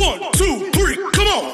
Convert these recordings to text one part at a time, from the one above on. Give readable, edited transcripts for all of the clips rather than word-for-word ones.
1, 2, 3, come on!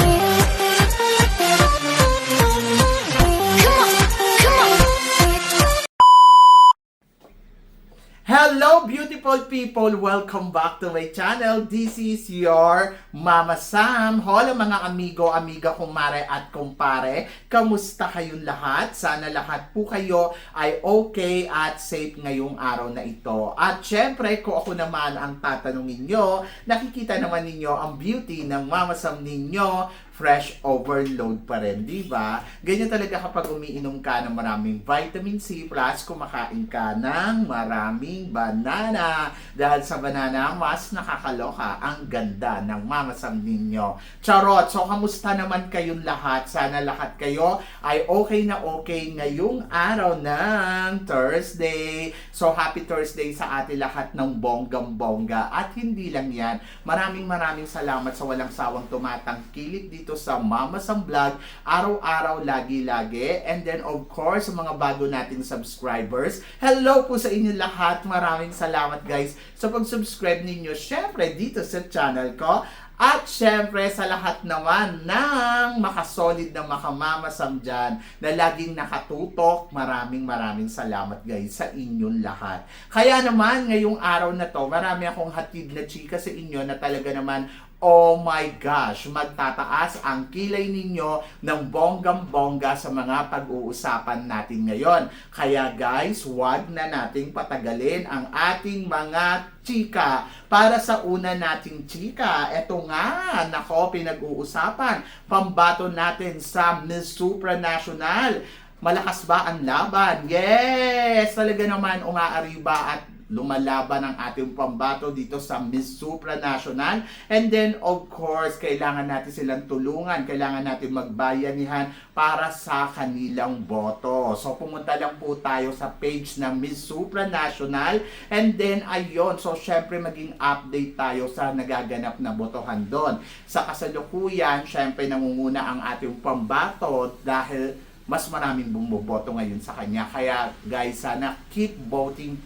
Hello beautiful people! Welcome back to my channel. This is your Mama Sam. Hola mga amigo, amiga, kumare at kumpare. Kamusta kayong lahat? Sana lahat po kayo ay okay at safe ngayong araw na ito. At syempre, kung ako naman ang tatanungin nyo, nakikita naman ninyo ang beauty ng Mama Sam ninyo. Fresh overload pa rin, di ba? Ganyan talaga kapag umiinom ka ng maraming vitamin C plus kumakain ka ng maraming banana. Dahil sa banana, mas nakakaloka ang ganda ng Mama Sam ninyo. Charot! So, kamusta naman kayong lahat? Sana lahat kayo ay okay na okay ngayong araw ng Thursday. So, happy Thursday sa atin lahat ng bonggang-bongga. At hindi lang yan, maraming salamat sa walang sawang tumatangkilik dito sa Mama Sam Vlog, araw-araw, lagi-lagi. And then of course, sa mga bago nating subscribers, hello po sa inyo lahat. Maraming salamat guys sa pag-subscribe ninyo, syempre dito sa channel ko. At syempre sa lahat naman ng makasolid na Mama Sam dyan na laging nakatutok, maraming salamat guys sa inyong lahat. Kaya naman ngayong araw na to, marami akong hatid na chika sa inyo na talaga naman, oh my gosh, magtataas ang kilay ninyo ng bonggang-bongga sa mga pag-uusapan natin ngayon. Kaya guys, wag na nating patagalin ang ating mga chika. Para sa una nating chika, eto nga, nako, pinag-uusapan, pambato natin sa Miss Supranational. Malakas ba ang laban? Yes! Talaga naman umaariba at lumalaban ang ating pambato dito sa Miss Supranational. And then, of course, kailangan natin silang tulungan. Kailangan natin magbayanihan para sa kanilang boto. So, pumunta lang po tayo sa page ng Miss Supranational. And then, ayun. So, syempre, maging update tayo sa nagaganap na botohan doon. Sa kasalukuyan, syempre, nangunguna ang ating pambato dahil mas maraming bumuboto ngayon sa kanya. Kaya guys, sana keep voting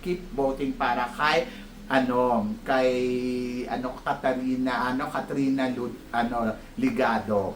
para kay Katrina Ligado.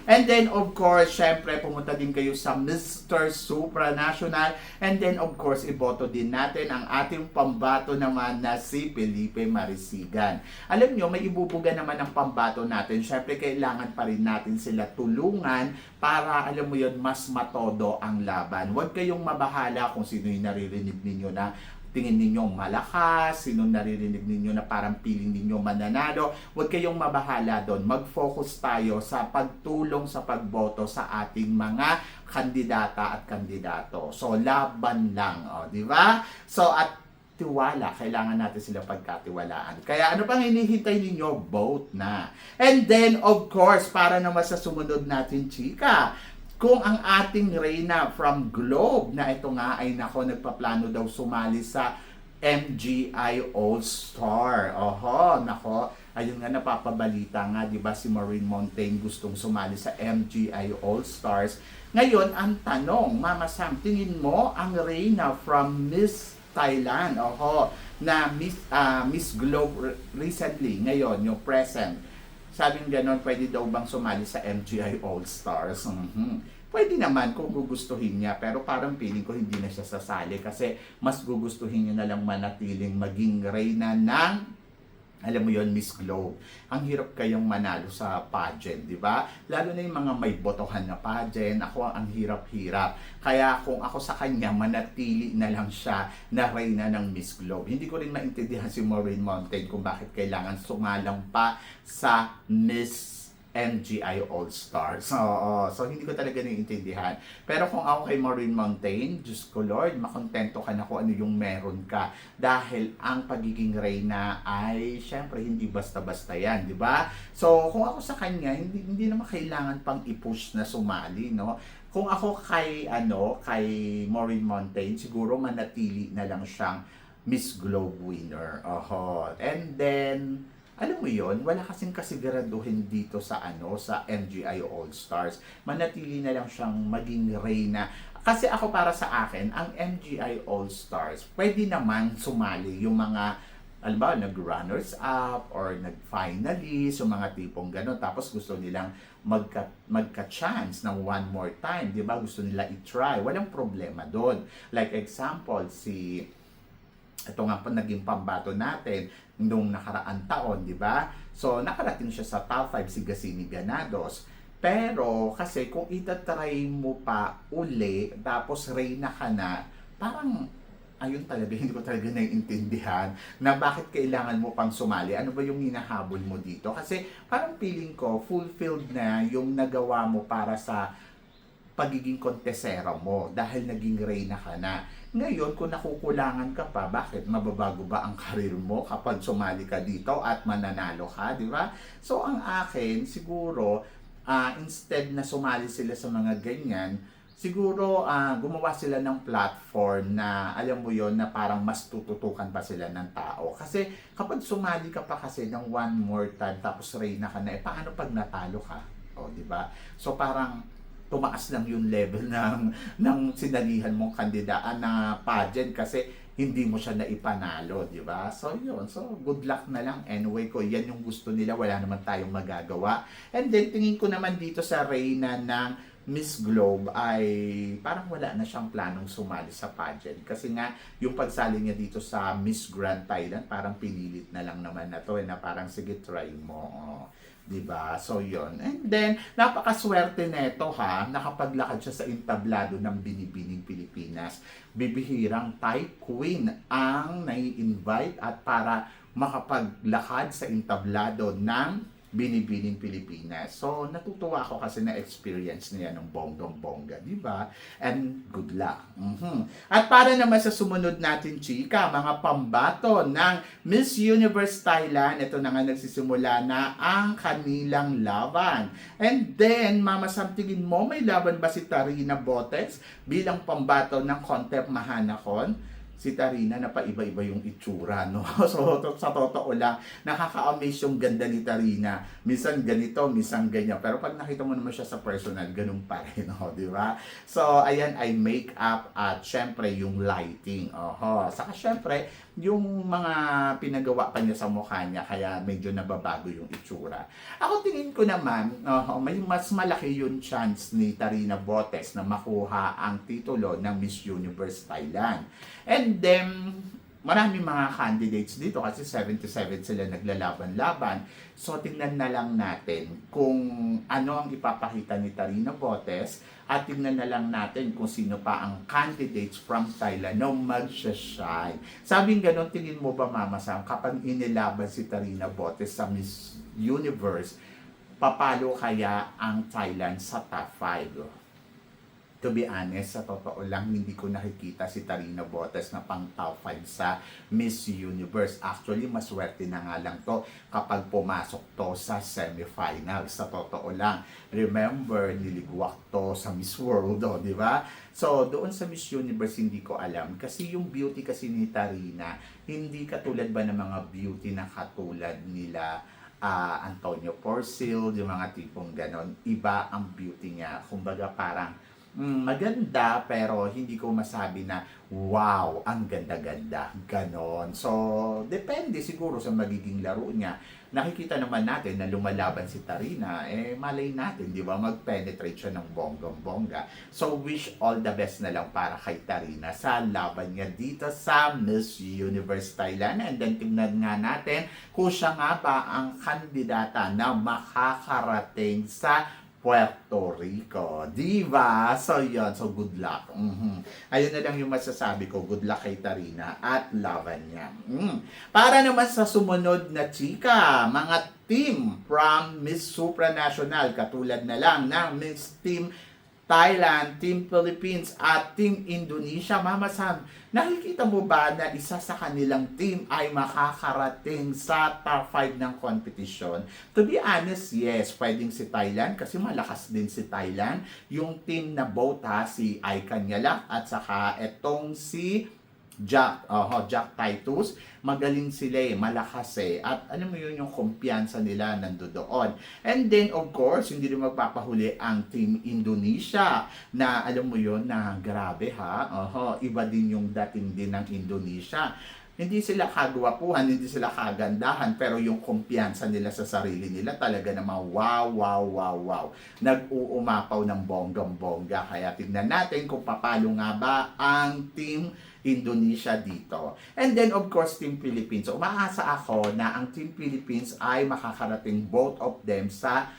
And then of course, syempre pumunta din kayo sa Mr. Supranational, and then of course iboto din natin ang ating pambato naman na si Felipe Marisigan. Alam nyo, may ibubuga naman ang pambato natin. Syempre kailangan pa rin natin sila tulungan para, alam mo yun, mas matodo ang laban. Huwag kayong mabahala kung sino yung naririnig ninyo na tingin ninyo malakas, sinong naririnig ninyo na parang feeling ninyo mananalo. Huwag kayong mabahala doon. Mag-focus tayo sa pagtulong sa pagboto sa ating mga kandidata at kandidato. So, laban lang, di ba? So, at tiwala, kailangan natin sila pagkatiwalaan. Kaya ano pang hinihintay ninyo? Vote na. And then, of course, para naman sa sumunod natin, chika, kung ang ating Reyna from Globe na ito nga ay nagpaplano daw sumali sa MGI All-Star. Oho, ayun nga, napapabalita nga, di ba, si Maureen Montaigne gustong sumali sa MGI All-Stars. Ngayon, ang tanong, Mama Sam, tingin mo ang Reyna from Miss Thailand, na Miss Globe recently, ngayon, yung present, sabing ganon, pwede daw bang sumali sa MGI All-Stars? Pwede naman kung gugustuhin niya, pero parang feeling ko hindi na siya sasali kasi mas gugustuhin niya na lang manatiling maging reyna ng, alam mo yon, Miss Globe. Ang hirap kayong manalo sa pageant, di ba? Lalo na yung mga may botohan na pageant, ako ang hirap-hirap. Kaya kung ako sa kanya, manatili na lang siya na reyna ng Miss Globe. Hindi ko rin maintindihan si Maureen Montaigne kung bakit kailangan sumalang pa sa Miss MGI All-Stars. So hindi ko talaga naiintindihan. Pero kung ako kay Maureen Montaigne, Diyos ko Lord, makontento ka na kung ano yung meron ka. Dahil ang pagiging reyna ay, syempre, hindi basta-basta yan, di ba? So, kung ako sa kanya, hindi naman kailangan pang i-push na sumali, no? Kung ako kay Maureen Montaigne, siguro manatili na lang siyang Miss Globe winner. And then, alam mo yon, wala kasing kasiguraduhin dito sa sa MGI All-Stars. Manatili na lang siyang maging reyna. Kasi ako, para sa akin, ang MGI All-Stars, pwede naman sumali yung mga alam ba, nag-runners up or nag-finalist, yung mga tipong gano'n. Tapos gusto nilang magka-chance ng one more time, di ba? Gusto nila i-try. Walang problema doon. Like example, ito nga po naging pambato natin nung nakaraan taon, di ba? So, nakarating siya sa top 5 si Gasini Ganados. Pero, kasi kung itatry mo pa uli, tapos Reyna ka na, parang, ayun talaga, hindi ko talaga naiintindihan na bakit kailangan mo pang sumali. Ano ba yung hinahabol mo dito? Kasi, parang feeling ko, fulfilled na yung nagawa mo para sa pagiging kontesera mo dahil naging Reyna ka na. Ngayon, kung nakukulangan ka pa, bakit? Mababago ba ang karir mo kapag sumali ka dito at mananalo ka, di ba? So, ang akin, siguro, instead na sumali sila sa mga ganyan, siguro gumawa sila ng platform na, alam mo yon na parang mas tututukan pa sila ng tao. Kasi kapag sumali ka pa kasi ng one more time, tapos Reyna ka na, paano pag natalo ka? O, di ba? So, parang tumaas lang yung level ng sinalihan mong kandidaan na pageant kasi hindi mo siya naipanalo, di ba? So, yun. So, good luck na lang. Anyway, ko yan yung gusto nila. Wala naman tayong magagawa. And then, tingin ko naman dito sa Reyna ng Miss Globe ay parang wala na siyang planong sumali sa pageant. Kasi nga, yung pagsali niya dito sa Miss Grand Thailand, parang pinilit na lang naman na to. Na parang, sige, try mo. Diba? So, yon. And then, napakaswerte neto ha, nakapaglakad siya sa entablado ng Binibining Pilipinas. Bibihirang Thai Queen ang nai-invite at para makapaglakad sa entablado ng Binibining Pilipinas. So, natutuwa ako kasi na-experience niya ng bonggang-bongga, di ba? And good luck. At para naman sa sumunod natin, chika, mga pambato ng Miss Universe Thailand, ito na nga nagsisimula na ang kanilang laban. And then, Mama Sam, tingin mo, may laban ba si Tarina Botex bilang pambato ng Contep Mahanakon? Si Tarina na paiba-iba yung itsura, no? So, sa totoo lang, nakaka-amaze yung ganda ni Tarina. Minsan ganito, minsan ganyan. Pero pag nakita mo naman siya sa personal, ganun pa rin, no? Di ba? So, ayan ay make-up at syempre yung lighting. Saka syempre, yung mga pinagawa pa niya sa mukha niya, kaya medyo nababago yung itsura. Ako tingin ko naman, may mas malaki yung chance ni Tarina Botex na makuha ang titulo ng Miss Universe Thailand. And then, maraming mga candidates dito kasi 77 sila naglalaban-laban. So, tingnan na lang natin kung ano ang ipapakita ni Tarina Botex at tingnan na lang natin kung sino pa ang candidates from Thailand na mag-shine. Sabing ganon, tingin mo ba, Mama Sam, kapag inilaban si Tarina Botex sa Miss Universe, papalo kaya ang Thailand sa top 5? To be honest, sa totoo lang, hindi ko nakikita si Tarina Botex na pang top 5 sa Miss Universe. Actually, maswerte na nga lang to kapag pumasok to sa semifinals. Sa totoo lang, remember, niligwak to sa Miss World, di ba? So, doon sa Miss Universe, hindi ko alam. Kasi yung beauty kasi ni Tarina, hindi katulad ba ng mga beauty na katulad nila Antonio Porcel, yung mga tipong ganon. Iba ang beauty niya. Kumbaga parang, maganda pero hindi ko masabi na wow, ang ganda-ganda, ganon. So, depende siguro sa magiging laro niya. Nakikita naman natin na lumalaban si Tarina, malay natin, di ba, mag-penetrate siya ng bonggang-bongga. So, wish all the best na lang para kay Tarina sa laban niya dito sa Miss Universe Thailand. And then, tingnan nga natin kung siya nga ba ang kandidata na makakarating sa Puerto Rico. Diba? So, yun. So, good luck. Ayun na lang yung masasabi ko. Good luck kay Tarina at laban niya. Para naman sa sumunod na chika, mga team from Miss Supranational, katulad na lang ng Miss Team Thailand, Team Philippines, at Team Indonesia. Mama Sam, nakikita mo ba na isa sa kanilang team ay makakarating sa top 5 ng competition? To be honest, yes, pwedeng si Thailand kasi malakas din si Thailand. Yung team na both si Icon Yalak at saka etong si Jack Titus, magaling sila malakas at alam mo yun yung kumpiyansa nila nandoon. And then of course, hindi rin magpapahuli ang Team Indonesia na alam mo yun na grabe iba din yung dating din ng Indonesia. hindi sila kagwapuhan, hindi sila kagandahan, pero yung kumpiyansa nila sa sarili nila talaga namang wow, wow, wow, wow. Nag-uumapaw ng bonggang-bongga. Kaya tignan natin kung papalo nga ba ang Team Indonesia dito. And then of course Team Philippines. So, umaasa ako na ang Team Philippines ay makakarating both of them sa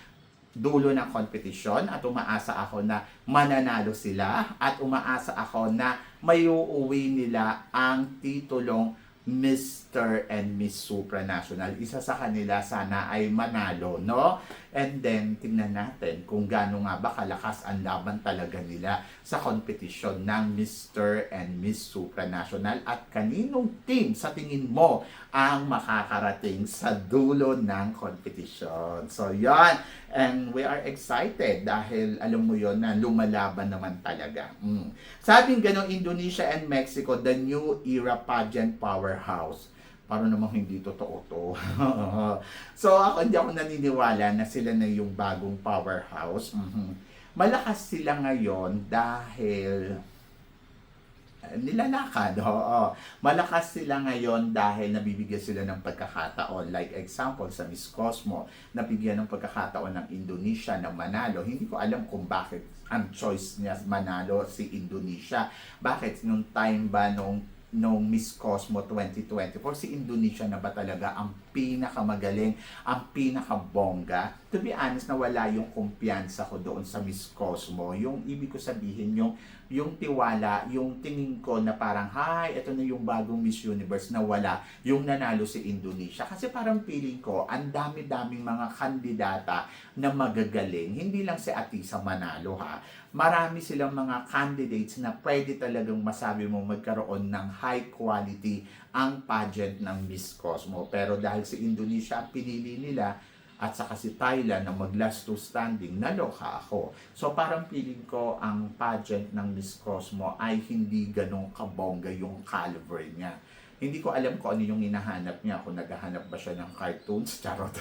dulo ng kompetisyon at umaasa ako na mananalo sila at umaasa ako na may uuwi nila ang titulong Mr. and Miss Supranational. Isa sa kanila sana ay manalo, no? And then, tingnan natin kung gaano nga ba kalakas ang laban talaga nila sa kompetisyon ng Mr. and Miss Supranational at kaninong team sa tingin mo ang makakarating sa dulo ng kompetisyon. So, yan. And we are excited dahil alam mo yon na lumalaban naman talaga. Sabing gano'ng Indonesia and Mexico, the new era pageant powerhouse. Parang namang hindi totoo to. So ako hindi ako naniniwala na sila na yung bagong powerhouse. Malakas sila ngayon dahil nilalakad. Oo. Malakas sila ngayon dahil nabibigyan sila ng pagkakataon. Like example, sa Miss Cosmo, nabigyan ng pagkakataon ng Indonesia na manalo. Hindi ko alam kung bakit ang choice niya manalo si Indonesia. Bakit? Nung time ba nung Miss Cosmo 2024, si Indonesia na ba talaga ang pinakamagaling, ang pinakabongga? To be honest, nawala yung kumpiyansa ko doon sa Miss Cosmo. Yung ibig ko sabihin, yung tiwala, yung tingin ko na parang, hi, ito na yung bagong Miss Universe, na wala yung nanalo si Indonesia. Kasi parang feeling ko, ang dami-daming mga kandidata na magagaling. Hindi lang si Atisa manalo ha. Marami silang mga candidates na pwede talagang masabi mo magkaroon ng high quality ang pageant ng Miss Cosmo. Pero dahil si Indonesia ang pinili nila, at saka si Thailand na mag-last two standing, naloka ako. So parang feeling ko ang pageant ng Miss Cosmo ay hindi ganong kabongga yung caliber niya. Hindi ko alam kung ano yung hinahanap niya, kung naghahanap ba siya ng cartoons, charot.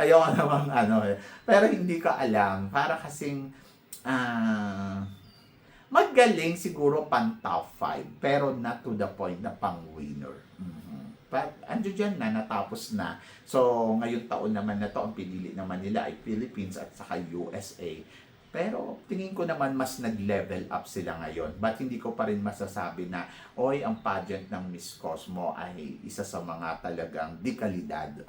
Ayoko namang pero hindi ko alam. Para kasing magaling siguro pang top 5, pero not to the point na pang winner. But andyo dyan na, natapos na. So, ngayong taon naman na to, ang pinili naman nila ay Philippines at saka USA. Pero tingin ko naman mas nag-level up sila ngayon. But hindi ko pa rin masasabi na, oy, ang pageant ng Miss Cosmo ay isa sa mga talagang di kalidad.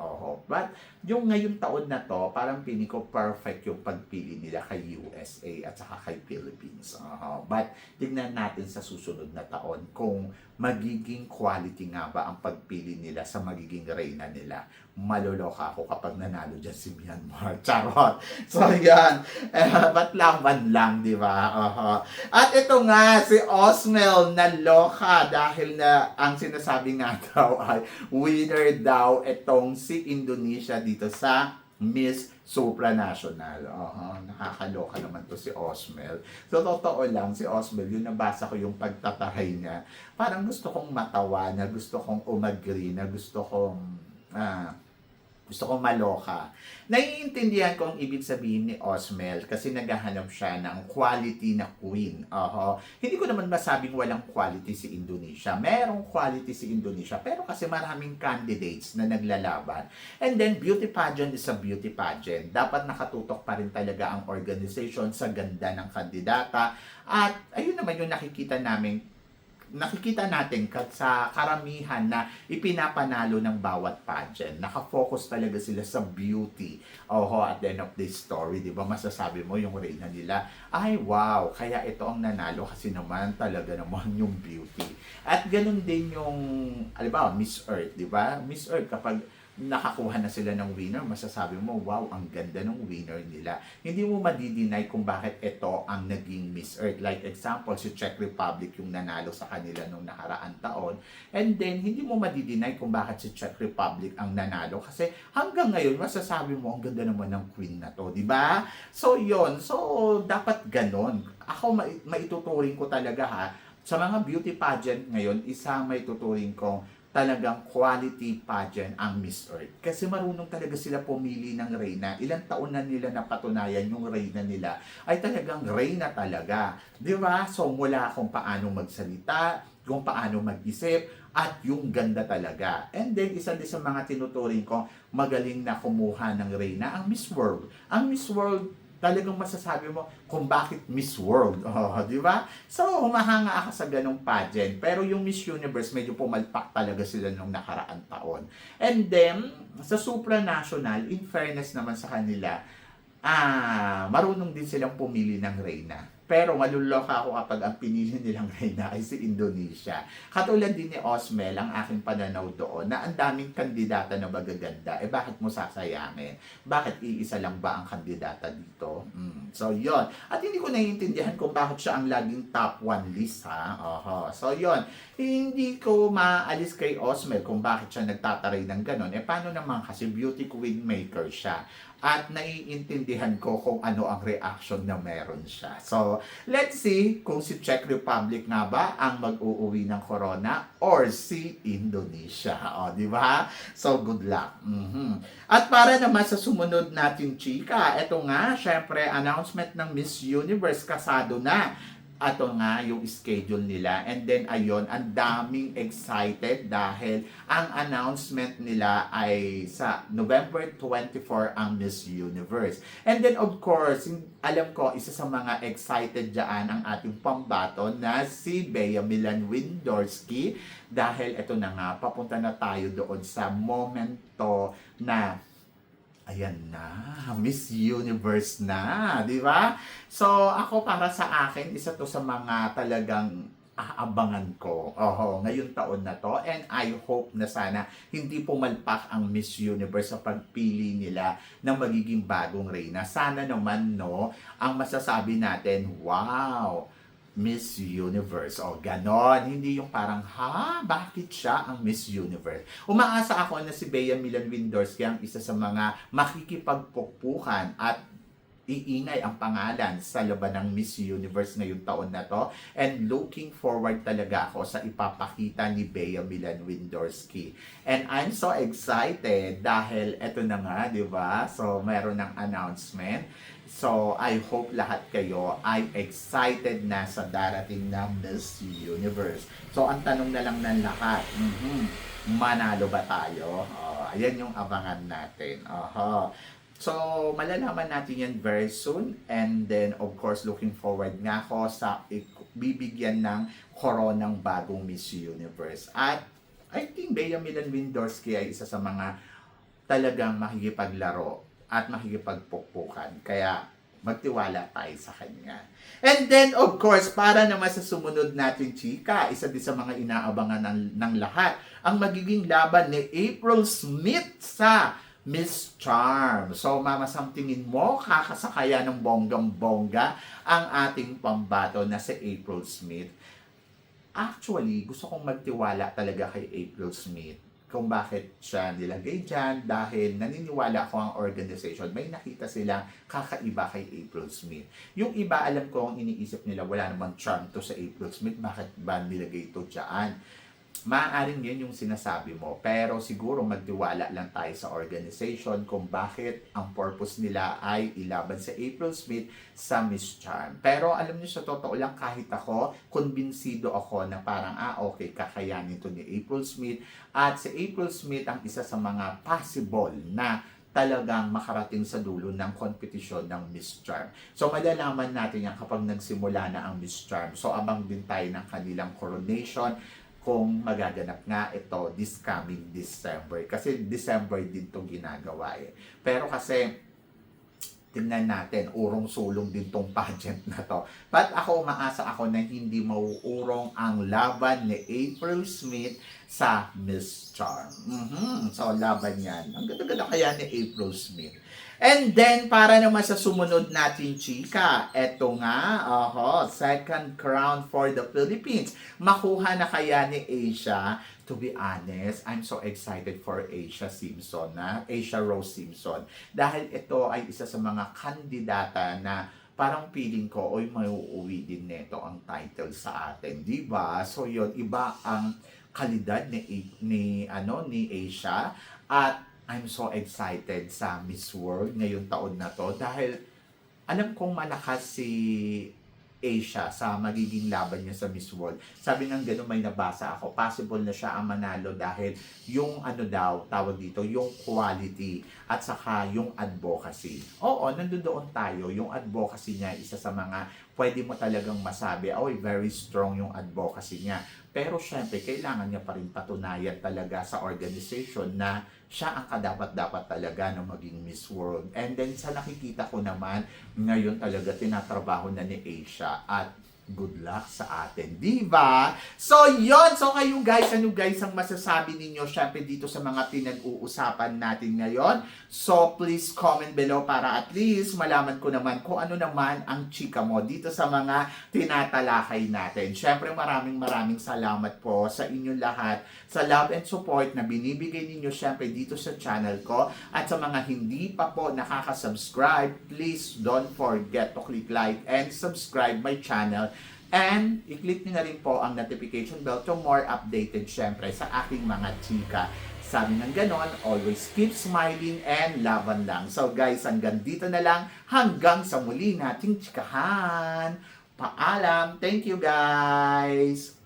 But yung ngayong taon na to, parang piling ko perfect yung pagpili nila kay USA at saka kay Philippines. But tignan natin sa susunod na taon kung magiging quality nga ba ang pagpili nila sa magiging reyna nila. Maloloka ako kapag nanalo dyan si Myanmar. Charot! So yan, ba't laban lang, di ba? At ito nga, si Osmel naloka dahil na ang sinasabi nga daw ay winner daw itong si Indonesia dito sa Miss Supranational. Nakakaloka naman to si Osmel. So, totoo lang, si Osmel, yun nabasa ko yung pagtataray niya. Parang gusto kong matawa, na gusto kong umagri, na gusto kong maloka. Naiintindihan ko ang ibig sabihin ni Osmel kasi naghahanap siya ng quality na queen. Hindi ko naman masabing walang quality si Indonesia. Merong quality si Indonesia, pero kasi maraming candidates na naglalaban. And then, beauty pageant is a beauty pageant. Dapat nakatutok pa rin talaga ang organization sa ganda ng kandidata. At ayun naman yung nakikita natin sa karamihan na ipinapanalo ng bawat pageant. Nakafocus talaga sila sa beauty. At the end of the story, di ba, masasabi mo yung reyna nila, ay wow, kaya ito ang nanalo kasi naman talaga naman yung beauty. At ganun din yung, alam Miss Earth, di ba? Miss Earth, kapag nakakuha na sila ng winner, masasabi mo, wow, ang ganda ng winner nila. Hindi mo madidinay kung bakit ito ang naging Miss Earth. Like example, si Czech Republic yung nanalo sa kanila nung nakaraang taon. And then, hindi mo madidinay kung bakit si Czech Republic ang nanalo. Kasi hanggang ngayon, masasabi mo, ang ganda naman ng queen na to, di ba? So, yon. So, dapat ganon. Ako, maituturing ko talaga sa mga beauty pageant ngayon, isa maituturing ko talagang quality pageant ang Miss Earth. Kasi marunong talaga sila pumili ng reyna. Ilang taon na nila napatunayan yung reyna nila ay talagang reyna talaga. Di ba? So mula kung paano magsalita, kung paano mag-isip, at yung ganda talaga. And then, isa din sa mga tinuturing ko, magaling na kumuha ng reyna, ang Miss World. Ang Miss World, talagang masasabi mo kung bakit Miss World. Oh, di ba? So, humahanga ako sa ganong pageant. Pero yung Miss Universe, medyo pumalpak talaga sila nung nakaraang taon. And then, sa supranational, in fairness naman sa kanila, marunong din silang pumili ng reyna. Pero maluloka ako kapag ang pinili nilang reyna ay si Indonesia. Katulad din ni Osmel, ang aking pananaw doon, na ang daming kandidata na magaganda. Bakit mo sasayangin? Bakit iisa lang ba ang kandidata dito? So, yon. At hindi ko naiintindihan kung bakit siya ang laging top 1 list, ha? So, yon. Hindi ko maalis kay Osmel kung bakit siya nagtataray ng ganon. Paano naman kasi beauty queen maker siya? At naiintindihan ko kung ano ang reaction na meron siya. So, let's see kung si Czech Republic nga ba ang mag-uuwi ng corona or si Indonesia. O, di ba? So, good luck. At para naman sa sumunod natin, chika, eto nga, syempre, announcement ng Miss Universe, kasado na. Ato nga yung schedule nila. And then, ayun, ang daming excited dahil ang announcement nila ay sa November 24 ang Miss Universe. And then, of course, alam ko, isa sa mga excited dyan ang ating pambato na si Bea Milan Windorski. Dahil ito na nga, papunta na tayo doon sa momento na ayan na, Miss Universe na, di ba? So, ako para sa akin, isa to sa mga talagang aabangan ko. Ngayong taon na to. And I hope na sana hindi pumalpak ang Miss Universe sa pagpili nila ng magiging bagong reyna. Sana naman, no, ang masasabi natin, wow, Miss Universe. Ganon. Hindi yung parang, bakit siya ang Miss Universe? Umaasa ako na si Bea Milan Windorski ang isa sa mga makikipagpukpukan at iingay ang pangalan sa laban ng Miss Universe ngayong taon na to. And looking forward talaga ako sa ipapakita ni Bea Milan Windorski. And I'm so excited dahil eto na nga, di ba? So, meron ng announcement. So, I hope lahat kayo ay excited na sa darating na Miss Universe. So, ang tanong na lang ng lahat, manalo ba tayo? Ayan yung abangan natin. So, malalaman natin yan very soon. And then, of course, looking forward nga ako sa bibigyan ng koronang bagong Miss Universe. At I think Bea Milan Windorski ay isa sa mga talagang makikipaglaro at makikipagpukpukan. Kaya, magtiwala tayo sa kanya. And then, of course, para naman sa sumunod natin, chika, isa din sa mga inaabangan ng lahat, ang magiging laban ni April Smith sa Miss Charm. So, mama, somethingin mo, kakasakaya ng bonggang-bongga ang ating pambato na si April Smith. Actually, gusto kong magtiwala talaga kay April Smith kung bakit siya nilagay dyan, dahil naniniwala ko ang organization, may nakita silang kakaiba kay April Smith. Yung iba, alam ko ang iniisip nila, wala namang charm to sa April Smith, bakit ba nilagay ito dyan? Maaaring yun yung sinasabi mo, pero siguro magtiwala lang tayo sa organization kung bakit ang purpose nila ay ilaban sa April Smith sa Miss Charm. Pero alam niyo, sa totoo lang, kahit ako, kumbinsido ako na parang, okay, kakayanin to ni April Smith. At si April Smith ang isa sa mga possible na talagang makarating sa dulo ng kompetisyon ng Miss Charm. So, malalaman natin yan kapag nagsimula na ang Miss Charm. So, abang din tayo ng kanilang coronation kung magaganap nga ito this coming December. Kasi December din itong ginagawa Pero kasi, tingnan natin, urong-sulong din tong pageant na to. But ako, umaasa ako na hindi mauurong ang laban ni April Smith sa Miss Charm. So, laban yan. Ang ganda-ganda kaya ni April Smith. And then, para naman sa sumunod natin, chika, eto nga, second crown for the Philippines. Makuha na kaya ni Asia? To be honest, I'm so excited for Asia Rose Simpson. Dahil ito ay isa sa mga kandidata na parang feeling ko, may uuwi din neto ang title sa atin, di ba? So yun, iba ang kalidad ni Asia, at I'm so excited sa Miss World ngayong taon na to dahil alam kong malakas si Asia sa magiging laban niya sa Miss World. Sabi ng gano'n, may nabasa ako, possible na siya ang manalo dahil yung ano daw, tawag dito, yung quality at saka yung advocacy. Oo, nandoon tayo. Yung advocacy niya, isa sa mga pwede mo talagang masabi, oh, very strong yung advocacy niya. Pero syempre, kailangan niya pa rin patunayan talaga sa organization na siya ang kadapat-dapat talaga na maging Miss World. And then sa nakikita ko naman, ngayon talaga tinatrabaho na ni Asia at good luck sa atin, di ba? So, yon. So, kayo guys, ano guys ang masasabi ninyo syempre dito sa mga pinag-uusapan natin ngayon? So, please comment below para at least malaman ko naman kung ano naman ang chika mo dito sa mga tinatalakay natin. Syempre, maraming salamat po sa inyong lahat sa love and support na binibigay ninyo syempre dito sa channel ko. At sa mga hindi pa po nakaka-subscribe, please don't forget to click like and subscribe my channel. And i-click nyo na rin po ang notification bell to more updated syempre sa aking mga chika. Sabi ng ganon, always keep smiling and laban lang. So guys, hanggang dito na lang. Hanggang sa muli nating chikahan. Paalam. Thank you guys.